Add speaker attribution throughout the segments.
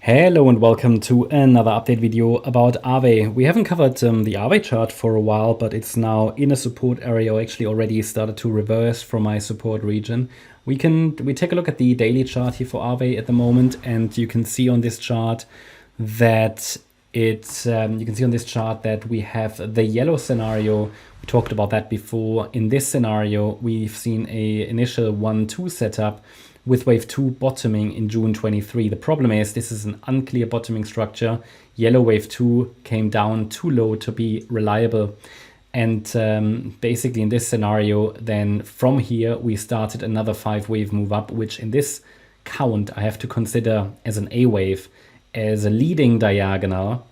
Speaker 1: Hello and welcome to another update video about Aave. We haven't covered the Aave chart for a while, but it's now in a support area, or actually already started to reverse from my support region. We take a look at the daily chart here for Aave at the moment, and you can see on this chart that we have the yellow scenario. We talked about that before. In this scenario, we've seen a initial 1-2 setup with wave 2 bottoming in June 23. The problem is this is an unclear bottoming structure. Yellow wave 2 came down too low to be reliable. And basically in this scenario, then from here, we started another 5-wave move up, which in this count, I have to consider as an A wave, as a leading diagonal,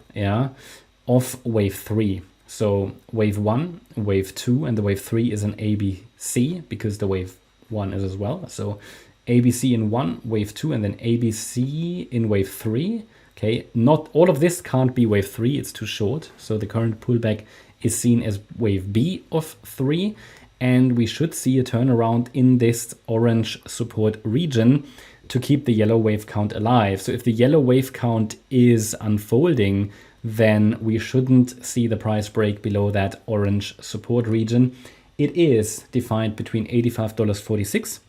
Speaker 1: of wave 3. So wave 1, wave 2, and the wave 3 is an ABC because the wave 1 is as well. So ABC in 1, wave 2, and then ABC in wave 3. Okay, not all of this can't be wave 3, it's too short. So the current pullback is seen as wave B of 3, and we should see a turnaround in this orange support region to keep the yellow wave count alive. So if the yellow wave count is unfolding, then we shouldn't see the price break below that orange support region. It is defined between $85.46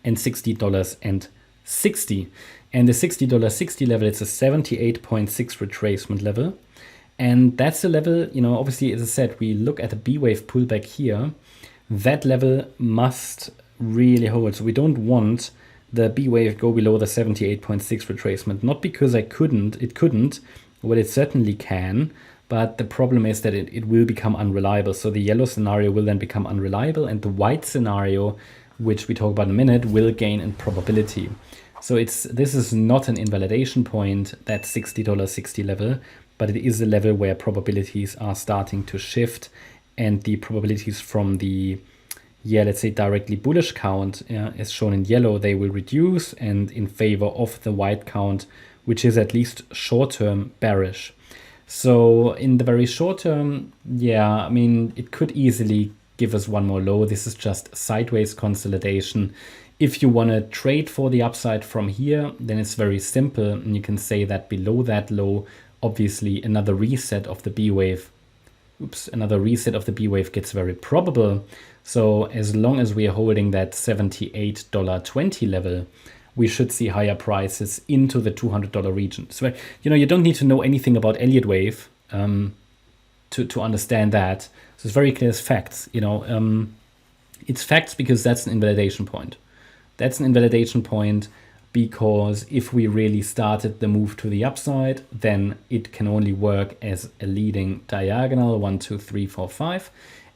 Speaker 1: and $60.60. And the $60.60 level, it's a 78.6 retracement level. And that's the level, obviously, as I said, we look at a B wave pullback here. That level must really hold. So we don't want the B wave go below the 78.6 retracement, not because it couldn't, well, it certainly can, but the problem is that it will become unreliable. So the yellow scenario will then become unreliable, and the white scenario, which we talk about in a minute, will gain in probability. So this is not an invalidation point, that $60.60 level, but it is a level where probabilities are starting to shift, and the probabilities from the, let's say directly bullish count, as shown in yellow, they will reduce, and in favor of the white count, which is at least short-term bearish. So in the very short term, it could easily give us one more low. This is just sideways consolidation. If you want to trade for the upside from here, then it's very simple. And you can say that below that low, obviously another reset of the B wave. Another reset of the B wave gets very probable. So as long as we are holding that $78.20 level, we should see higher prices into the $200 region. So, you don't need to know anything about Elliott Wave to understand that. So it's very clear as facts. It's facts because that's an invalidation point. That's an invalidation point because if we really started the move to the upside, then it can only work as a leading diagonal, 1, 2, 3, 4, 5.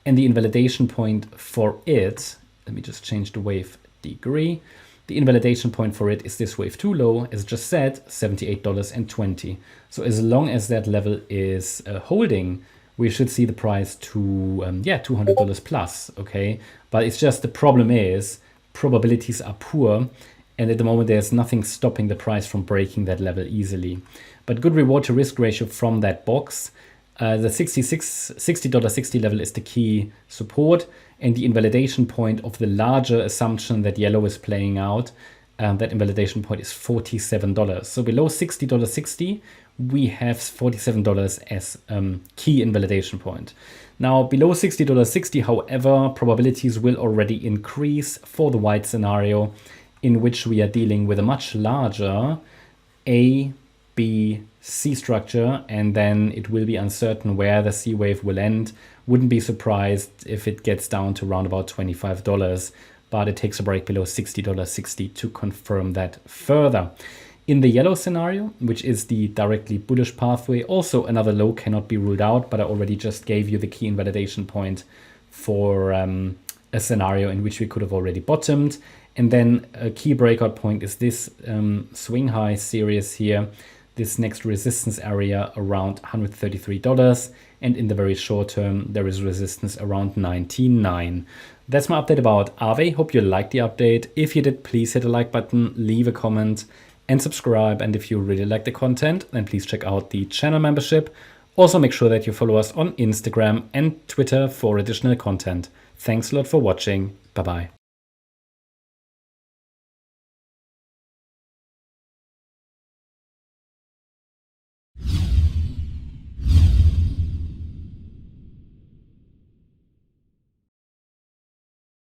Speaker 1: And the invalidation point for it, let me just change the wave degree. The invalidation point for it is this wave 2 low, as just said, $78.20. So as long as that level is holding, we should see the price to $200 plus, okay? But it's just the problem is probabilities are poor, and at the moment there's nothing stopping the price from breaking that level easily. But good reward to risk ratio from that box. The $60.60 level is the key support, and the invalidation point of the larger assumption that yellow is playing out, that invalidation point is $47. So below $60.60, we have $47 as key invalidation point. Now below $60.60, however, probabilities will already increase for the white scenario, in which we are dealing with a much larger A, B, C structure, and then it will be uncertain where the C wave will end. Wouldn't be surprised if it gets down to around about $25, but it takes a break below $60.60 to confirm that further. In the yellow scenario, which is the directly bullish pathway, also another low cannot be ruled out, but I already just gave you the key invalidation point for a scenario in which we could have already bottomed. And then a key breakout point is this swing high series here, this next resistance area around $133. And in the very short term, there is resistance around 19.9. That's my update about Aave. Hope you liked the update. If you did, please hit the like button, leave a comment, and subscribe. And if you really like the content, then please check out the channel membership. Also make sure that you follow us on Instagram and Twitter for additional content. Thanks a lot for watching. Bye-bye.